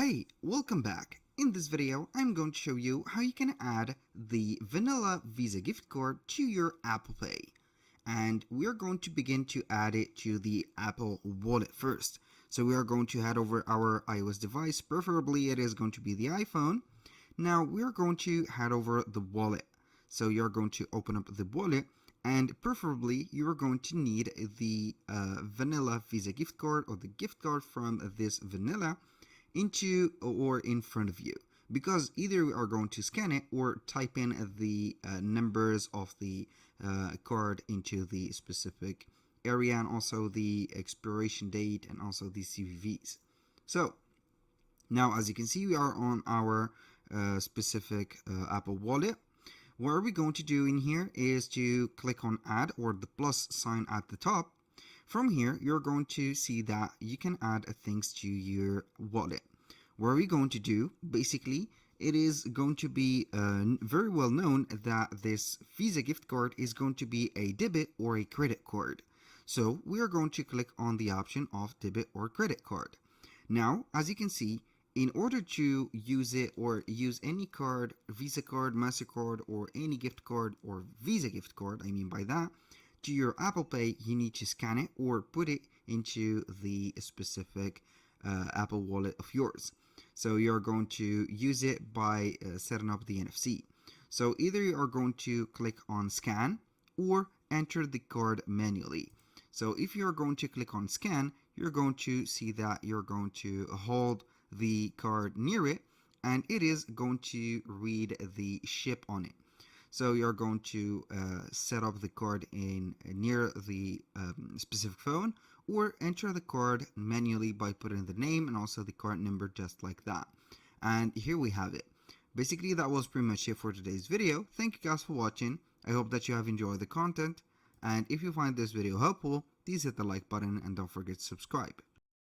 Hey, welcome back. In this video, I'm going to show you how you can add the vanilla Visa gift card to your Apple Pay. And we're going to begin to add it to the Apple Wallet first. So we are going to head over our iOS device, preferably it is going to be the iPhone. Now we're going to head over the wallet. So you're going to open up the wallet and preferably you're going to need the vanilla Visa gift card or the gift card from this vanilla into or in front of you, because either we are going to scan it or type in the numbers of the card into the specific area, and also the expiration date and also the CVVs. So now, as you can see, we are on our specific Apple Wallet. What are we going to do in here is to click on add, or the plus sign at the top. From here, you're going to see that you can add things to your wallet. What are we going to do? Basically, it is going to be very well known that this Visa gift card is going to be a debit or a credit card. So we are going to click on the option of debit or credit card. Now, as you can see, in order to use it or use any card, Visa card, MasterCard, or any gift card or Visa gift card, I mean by that, to your Apple Pay, you need to scan it or put it into the specific Apple Wallet of yours. So you're going to use it by setting up the NFC. So either you are going to click on scan or enter the card manually. So if you're going to click on scan, you're going to see that you're going to hold the card near it and it is going to read the chip on it. So you're going to set up the card in near the specific phone, or enter the card manually by putting the name and also the card number, just like that. And here we have it. Basically, that was pretty much it for today's video. Thank you guys for watching. I hope that you have enjoyed the content. And if you find this video helpful, please hit the like button and don't forget to subscribe.